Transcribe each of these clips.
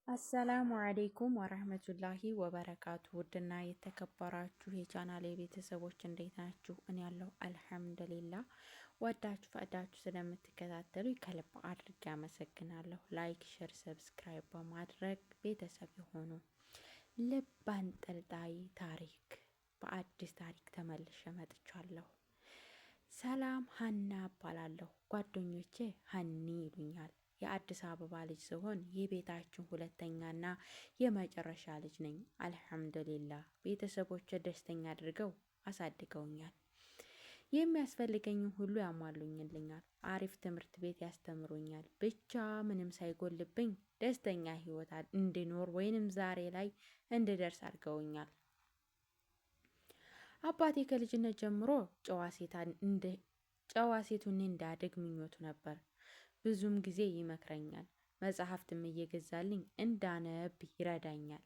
አሰላሙ አሌይኩም ወረህመቱላሂ ወበረካቱ። ውድና የተከበራችሁ የቻናሌ ቤተሰቦች እንዴት ናችሁ? እኔ ያለው አልሐምዱሊላ። ወዳችሁ ፈቅዳችሁ ስለምትከታተሉ ከልብ አድርጌ አመሰግናለሁ። ላይክ፣ ሼር፣ ሰብስክራይብ በማድረግ ቤተሰብ የሆኑ ልብ አንጠልጣይ ታሪክ በአዲስ ታሪክ ተመልሼ መጥቻለሁ። ሰላም ሀና እባላለሁ። ጓደኞቼ ሀኒ ይሉኛል። የአዲስ አበባ ልጅ ሲሆን የቤታችን ሁለተኛና የመጨረሻ ልጅ ነኝ። አልሐምዱሊላህ ቤተሰቦቼ ደስተኛ አድርገው አሳድገውኛል። የሚያስፈልገኝን ሁሉ ያሟሉኝልኛል። አሪፍ ትምህርት ቤት ያስተምሩኛል። ብቻ ምንም ሳይጎልብኝ ደስተኛ ህይወት እንድኖር ወይንም ዛሬ ላይ እንድደርስ አድርገውኛል። አባቴ ከልጅነት ጀምሮ ጨዋ ሴቱን እንዳድግ ምኞቱ ነበር። ብዙም ጊዜ ይመክረኛል። መጽሐፍትም እየገዛልኝ እንዳነብ ይረዳኛል።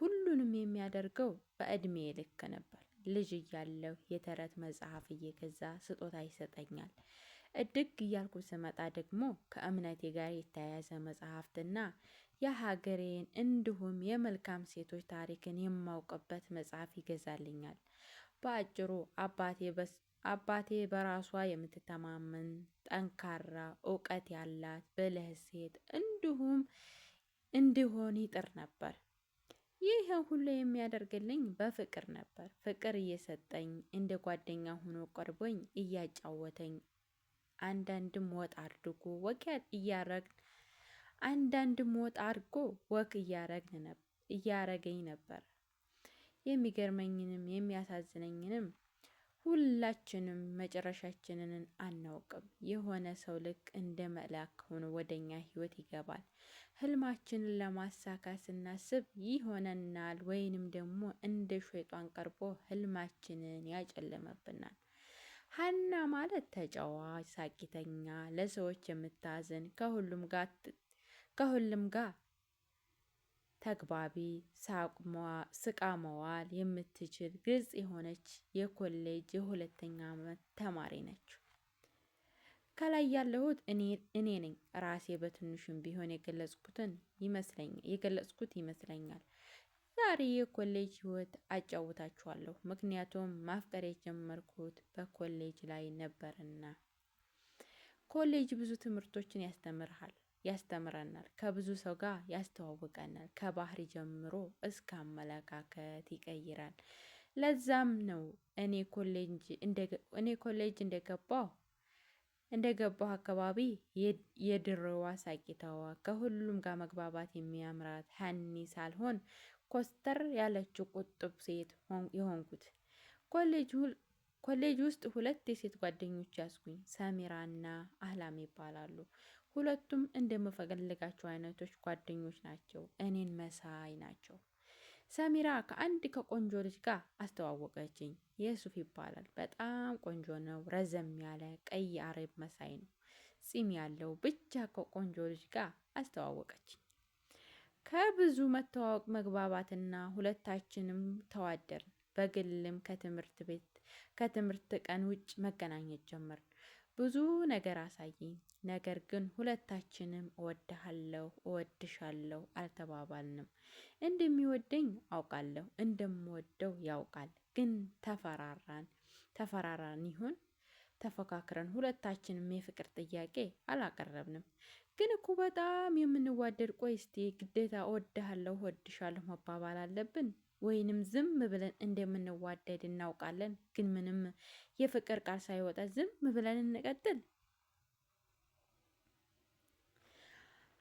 ሁሉንም የሚያደርገው በእድሜ ልክ ነበር። ልጅ እያለሁ የተረት መጽሐፍ እየገዛ ስጦታ ይሰጠኛል። እድግ እያልኩ ስመጣ ደግሞ ከእምነቴ ጋር የተያያዘ መጽሐፍትና የሀገሬን እንዲሁም የመልካም ሴቶች ታሪክን የማውቅበት መጽሐፍ ይገዛልኛል። በአጭሩ አባቴ በራሷ የምትተማመን ጠንካራ፣ እውቀት ያላት ብልህ ሴት እንዲሆን ይጥር ነበር። ይህ ሁሉ የሚያደርግልኝ በፍቅር ነበር። ፍቅር እየሰጠኝ እንደ ጓደኛ ሆኖ ቀርቦኝ እያጫወተኝ አንዳንድም ወጥ አድርጎ ወክ እያረገኝ ነበር። የሚገርመኝንም የሚያሳዝነኝንም ሁላችንም መጨረሻችንን አናውቅም። የሆነ ሰው ልክ እንደ መልአክ ሆኖ ወደኛ ህይወት ይገባል። ህልማችንን ለማሳካት ስናስብ ይሆነናል፣ ወይንም ደግሞ እንደ ሸይጣን ቀርቦ ህልማችንን ያጨለመብናል። ሀና ማለት ተጫዋች፣ ሳቂተኛ፣ ለሰዎች የምታዝን፣ ከሁሉም ጋር ተግባቢ፣ ስቃ መዋል የምትችል ግልጽ የሆነች የኮሌጅ የሁለተኛ ዓመት ተማሪ ነች። ከላይ ያለሁት እኔ ነኝ። ራሴ በትንሹም ቢሆን የገለጽኩት ይመስለኛል። ዛሬ የኮሌጅ ህይወት አጫውታችኋለሁ። ምክንያቱም ማፍቀር የጀመርኩት በኮሌጅ ላይ ነበርና። ኮሌጅ ብዙ ትምህርቶችን ያስተምረናል። ከብዙ ሰው ጋር ያስተዋውቀናል። ከባህሪ ጀምሮ እስከ አመለካከት ይቀይራል። ለዛም ነው እኔ ኮሌጅ እንደገባሁ አካባቢ የድሮዋ ሳቂታዋ ከሁሉም ጋር መግባባት የሚያምራት ሀኒ ሳልሆን ኮስተር ያለችው ቁጥብ ሴት የሆንኩት። ኮሌጅ ውስጥ ሁለት የሴት ጓደኞች ያዝኩኝ። ሰሚራና አህላም ይባላሉ። ሁለቱም እንደምፈልጋቸው አይነቶች ጓደኞች ናቸው። እኔን መሳይ ናቸው። ሰሚራ ከአንድ ከቆንጆ ልጅ ጋር አስተዋወቀችኝ። የሱፍ ይባላል። በጣም ቆንጆ ነው። ረዘም ያለ ቀይ አረብ መሳይ ነው። ፂም ያለው ብቻ ከቆንጆ ልጅ ጋር አስተዋወቀችኝ። ከብዙ መተዋወቅ መግባባትና ሁለታችንም ተዋደርን። በግልም ከትምህርት ቀን ውጭ መገናኘት ጀመርን። ብዙ ነገር አሳየኝ። ነገር ግን ሁለታችንም እወድሃለሁ፣ እወድሻለሁ አልተባባልንም። እንደሚወደኝ አውቃለሁ፣ እንደምወደው ያውቃል። ግን ተፈራራን ይሆን? ተፈካክረን ሁለታችንም የፍቅር ጥያቄ አላቀረብንም። ግን እኮ በጣም የምንዋደድ፣ ቆይ እስቲ ግዴታ እወድሃለሁ እወድሻለሁ መባባል አለብን? ወይንም ዝም ብለን እንደምንዋደድ እናውቃለን፣ ግን ምንም የፍቅር ቃል ሳይወጣ ዝም ብለን እንቀጥል?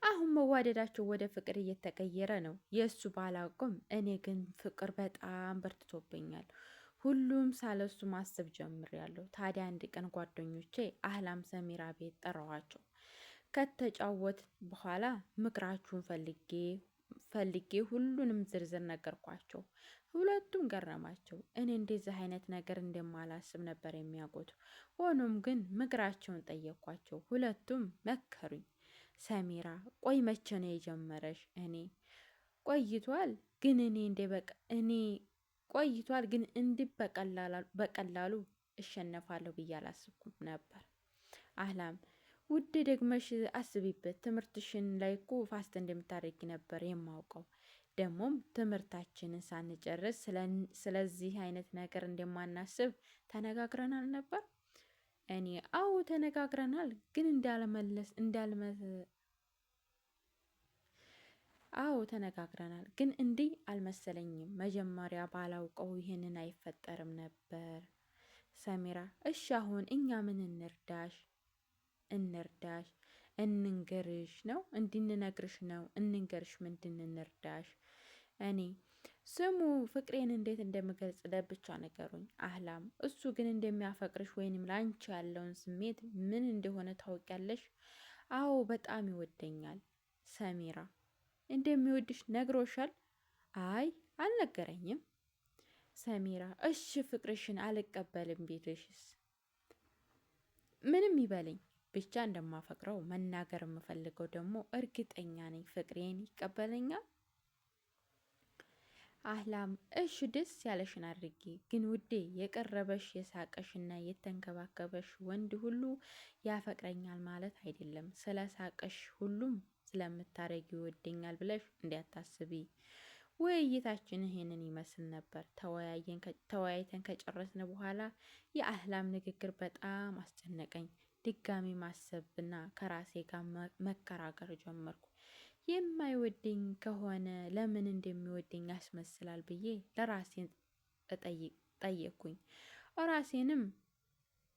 አሁን መዋደዳቸው ወደ ፍቅር እየተቀየረ ነው። የእሱ ባላውቅም እኔ ግን ፍቅር በጣም በርትቶብኛል። ሁሉም ሳለሱ ማሰብ ጀምሬያለሁ። ታዲያ አንድ ቀን ጓደኞቼ አህላም ሰሚራ ቤት ጠራኋቸው። ከተጫወት በኋላ ምክራችሁን ፈልጌ ሁሉንም ዝርዝር ነገርኳቸው። ሁለቱም ገረማቸው። እኔ እንደዚህ አይነት ነገር እንደማላስብ ነበር የሚያውቁት። ሆኖም ግን ምክራቸውን ጠየኳቸው። ሁለቱም መከሩኝ። ሰሚራ ቆይ መቼ ነው የጀመረሽ? እኔ ቆይቷል ግን እንዲህ በቀላሉ እሸነፋለሁ ብዬ አላስብኩም ነበር። አህላም ውድ ደግመሽ አስቢበት። ትምህርትሽን ላይ እኮ ፋስት እንደምታደርጊ ነበር የማውቀው። ደግሞም ትምህርታችንን ሳንጨርስ ስለዚህ አይነት ነገር እንደማናስብ ተነጋግረናል ነበር። እኔ አዎ ተነጋግረናል፣ ግን አዎ ተነጋግረናል፣ ግን እንዲህ አልመሰለኝም። መጀመሪያ ባላውቀው ይህንን አይፈጠርም ነበር። ሰሚራ እሺ አሁን እኛ ምን እንርዳሽ? እንንገርሽ ነው? እንድንነግርሽ ነው? እንንገርሽ? ምንድን እንርዳሽ? እኔ ስሙ ፍቅሬን እንዴት እንደምገልጽለት ብቻ ነገሩኝ። አህላም እሱ ግን እንደሚያፈቅርሽ ወይንም ላንቺ ያለውን ስሜት ምን እንደሆነ ታውቂያለሽ? አዎ በጣም ይወደኛል። ሰሚራ እንደሚወድሽ ነግሮሻል? አይ አልነገረኝም። ሰሚራ እሺ ፍቅርሽን አልቀበልም ቢልሽስ? ምንም ይበለኝ ብቻ እንደማፈቅረው መናገር የምፈልገው ደግሞ እርግጠኛ ነኝ ፍቅሬን ይቀበለኛል። አህላም እሺ ደስ ያለሽን አድርጊ፣ ግን ውዴ የቀረበሽ የሳቀሽና የተንከባከበሽ ወንድ ሁሉ ያፈቅረኛል ማለት አይደለም። ስለ ሳቀሽ ሁሉም ስለምታረጊ ይወደኛል ብለሽ እንዲያታስቢ። ውይይታችን ይሄንን ይመስል ነበር። ተወያይተን ከጨረስን በኋላ የአህላም ንግግር በጣም አስጨነቀኝ። ድጋሚ ማሰብና ከራሴ ጋር መከራከር ጀመርኩ። የማይወደኝ ከሆነ ለምን እንደሚወደኝ ያስመስላል ብዬ ለራሴን ጠየቅኩኝ። ራሴንም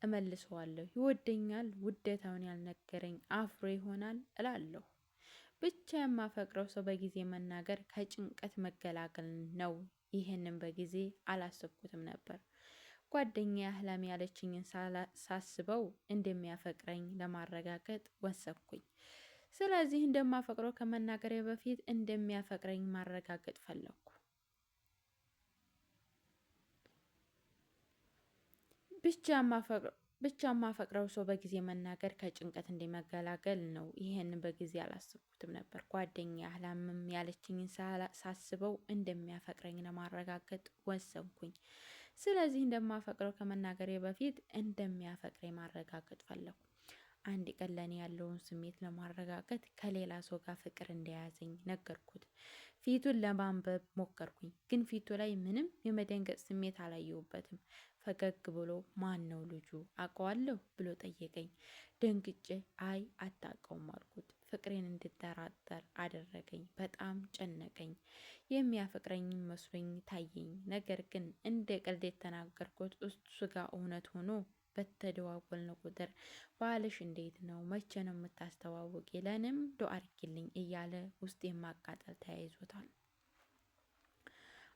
እመልሰዋለሁ። ይወደኛል፣ ውደታውን ያልነገረኝ አፍሮ ይሆናል እላለሁ። ብቻ የማፈቅረው ሰው በጊዜ መናገር ከጭንቀት መገላገል ነው። ይህንን በጊዜ አላሰብኩትም ነበር። ጓደኛ አህላም ያለችኝን ሳስበው እንደሚያፈቅረኝ ለማረጋገጥ ወሰንኩኝ። ስለዚህ እንደማፈቅረው ከመናገሬ በፊት እንደሚያፈቅረኝ ማረጋገጥ ፈለግኩ። ብቻ የማፈቅረው ሰው በጊዜ መናገር ከጭንቀት እንደመገላገል ነው። ይሄን በጊዜ አላሰብኩትም ነበር። ጓደኛ አህላምም ያለችኝን ሳስበው እንደሚያፈቅረኝ ለማረጋገጥ ወሰንኩኝ። ስለዚህ እንደማፈቅረው ከመናገሬ በፊት እንደሚያፈቅረኝ ማረጋገጥ ፈለግኩ። አንድ ቀን ለኔ ያለውን ስሜት ለማረጋገጥ ከሌላ ሰው ጋር ፍቅር እንደያዘኝ ነገርኩት። ፊቱን ለማንበብ ሞከርኩኝ፣ ግን ፊቱ ላይ ምንም የመደንገጥ ስሜት አላየሁበትም። ፈገግ ብሎ ማን ነው ልጁ አውቀዋለሁ ብሎ ጠየቀኝ። ደንግጬ አይ አታውቀውም አልኩት። ፍቅሬን እንድጠራጠር አደረገኝ። በጣም ጨነቀኝ። የሚያፈቅረኝ መስሎኝ ታየኝ። ነገር ግን እንደ ቀልድ የተናገርኩት እሱ ጋር እውነት ሆኖ በተደዋወልን ቁጥር ባልሽ እንዴት ነው? መቼ ነው የምታስተዋውቂ? ለንም ዱአ አድርጊልኝ እያለ ውስጤን ማቃጠል ተያይዞታል።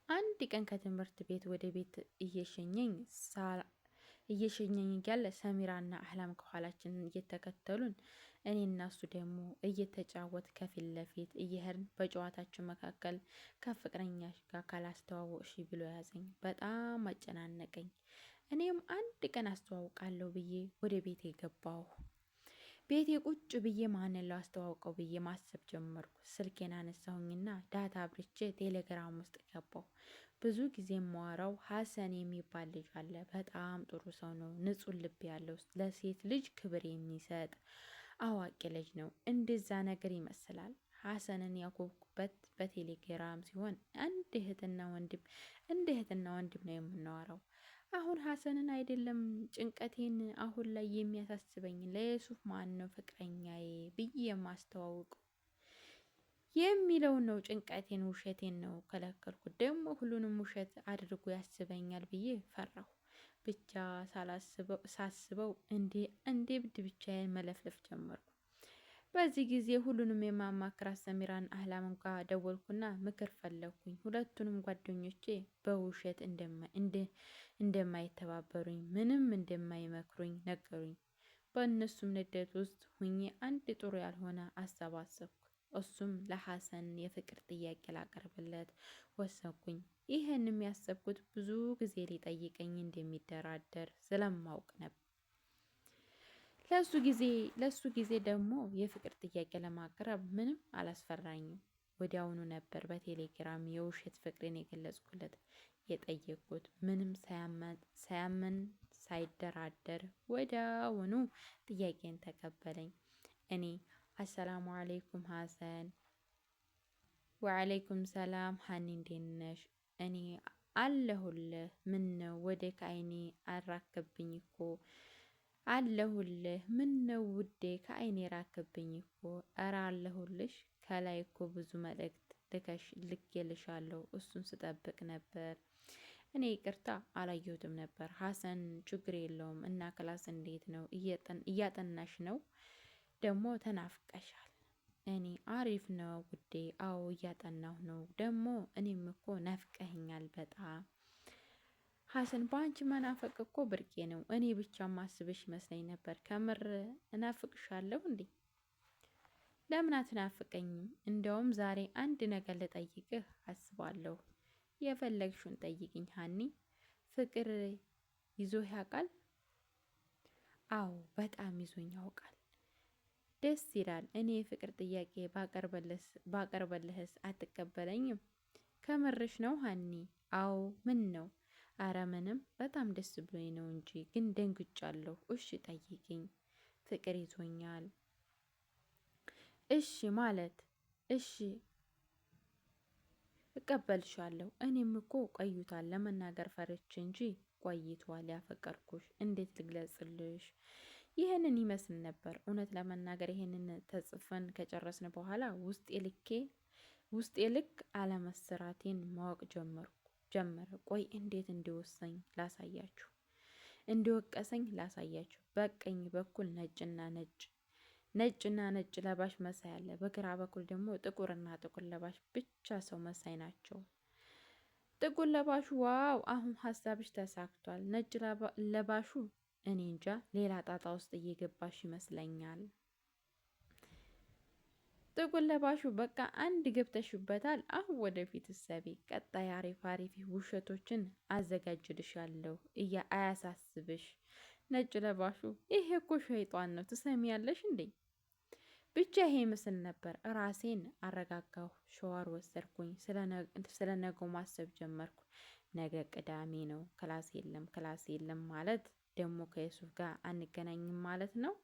አንድ ቀን ከትምህርት ቤት ወደ ቤት እየሸኘኝ እያለ ሰሚራና አህላም ከኋላችን እየተከተሉን፣ እኔ እና እሱ ደግሞ እየተጫወት ከፊት ለፊት እየሄድን በጨዋታችን መካከል ከፍቅረኛሽ ጋር ካላስተዋወቅሽ ብሎ ያዘኝ። በጣም አጨናነቀኝ። እኔም አንድ ቀን አስተዋውቃለሁ ብዬ ወደ ቤቴ ገባሁ። ቤቴ ቁጭ ብዬ ማንን ላስተዋውቀው ብዬ ማሰብ ጀመርኩ። ስልኬን አነሳሁኝና ዳታ አብርቼ ቴሌግራም ውስጥ ገባሁ። ብዙ ጊዜ የማወራው ሀሰን የሚባል ልጅ አለ። በጣም ጥሩ ሰው ነው። ንጹህ ልብ ያለው፣ ለሴት ልጅ ክብር የሚሰጥ አዋቂ ልጅ ነው። እንደዛ ነገር ይመስላል። ሀሰንን ያኮብኩበት በቴሌግራም ሲሆን እንደ እህትና ወንድም ነው የምናወራው። አሁን ሀሰንን አይደለም ጭንቀቴን አሁን ላይ የሚያሳስበኝ ለየሱፍ ማን ነው ፍቅረኛዬ ብዬ የማስተዋውቀው የሚለውን ነው። ጭንቀቴን ውሸቴን ነው ከለከልኩት። ደግሞ ሁሉንም ውሸት አድርጎ ያስበኛል ብዬ ፈራሁ። ብቻ ሳስበው እንዴ ብድ ብቻዬን መለፍለፍ ጀመርኩ። በዚህ ጊዜ ሁሉንም የማማክራት ሰሚራን አህላም ጋር ደወልኩና ምክር ፈለግኩኝ። ሁለቱንም ጓደኞቼ በውሸት እንደማይተባበሩኝ ምንም እንደማይመክሩኝ ነገሩኝ። በእነሱም ንዴት ውስጥ ሁኜ አንድ ጥሩ ያልሆነ ሀሳብ አሰብኩ። እሱም ለሀሰን የፍቅር ጥያቄ ላቀርብለት ወሰንኩኝ። ይህን የሚያሰብኩት ብዙ ጊዜ ሊጠይቀኝ እንደሚደራደር ስለማውቅ ነበር። ለሱ ጊዜ ደግሞ የፍቅር ጥያቄ ለማቅረብ ምንም አላስፈራኝም። ወዲያውኑ ነበር በቴሌግራም የውሸት ፍቅሬን የገለጽኩለት። የጠየቅኩት ምንም ሳያመን ሳይደራደር ወዲያውኑ ጥያቄን ተቀበለኝ። እኔ አሰላሙ አለይኩም ሀሰን። ወአለይኩም ሰላም ሀኒ እንዴት ነሽ? እኔ አለሁልህ። ምን ነው ወደ ከአይኔ አራክብኝ እኮ አለሁልህ። ምን ነው ውዴ ከአይኔ ራክብኝ እኮ። እረ አለሁልሽ። ከላይ እኮ ብዙ መልእክት ልኬልሻለሁ። እሱን ስጠብቅ ነበር። እኔ ይቅርታ አላየሁትም ነበር። ሀሰን ችግር የለውም። እና ክላስ እንዴት ነው? እያጠናሽ ነው? ደግሞ ተናፍቀሻል። እኔ አሪፍ ነው ውዴ። አዎ እያጠናሁ ነው። ደግሞ እኔም እኮ ናፍቀኸኛል በጣም። ሀሰን በአንቺ መናፈቅ እኮ ብርቄ ነው። እኔ ብቻ ማስብሽ ይመስለኝ ነበር። ከምር እናፍቅሻለሁ እንዴ? ለምን አትናፍቀኝም? እንደውም ዛሬ አንድ ነገር ልጠይቅህ አስባለሁ። የፈለግሽውን ጠይቅኝ ሀኒ። ፍቅር ይዞህ ያውቃል? አዎ በጣም ይዞኝ ያውቃል። ደስ ይላል። እኔ የፍቅር ጥያቄ ባቀርበልህስ አትቀበለኝም? ከምርሽ ነው ሀኒ? አዎ ምን ነው? አረ ምንም፣ በጣም ደስ ብሎኝ ነው እንጂ ግን ደንግጫለሁ። እሺ ጠይቅኝ። ፍቅር ይዞኛል። እሺ ማለት እሺ እቀበልሻለሁ። እኔም እኮ ቆይቷል፣ ለመናገር ፈርቼ እንጂ ቆይቷል ያፈቀርኩሽ። እንዴት ልግለጽልሽ? ይህንን ይመስል ነበር። እውነት ለመናገር ይህንን ተጽፈን ከጨረስን በኋላ ውስጤ ልክ አለመሰራቴን ማወቅ ጀመረ። ቆይ እንዴት እንዲወቀሰኝ ላሳያችሁ። በቀኝ በኩል ነጭና ነጭ ለባሽ መሳይ አለ። በግራ በኩል ደግሞ ጥቁርና ጥቁር ለባሽ ብቻ ሰው መሳይ ናቸው። ጥቁር ለባሹ ዋው! አሁን ሀሳብሽ ተሳክቷል። ነጭ ለባሹ እኔ እንጃ ሌላ ጣጣ ውስጥ እየገባሽ ይመስለኛል። ጥቁር ለባሹ በቃ አንድ ገብተሽበታል። አሁን ወደፊት እሰቢ። ቀጣይ አሪፍ ውሸቶችን አዘጋጅልሻለሁ። አያሳስብሽ። ነጭ ለባሹ ይሄ እኮ ሸይጧን ነው። ትሰሚያለሽ እንዴ? ብቻ ይሄ ምስል ነበር። ራሴን አረጋጋሁ። ሸዋር ወሰድኩኝ። ስለ ነገው ማሰብ ጀመርኩ። ነገ ቅዳሜ ነው። ክላስ የለም ማለት ደግሞ ከየሱፍ ጋር አንገናኝም ማለት ነው።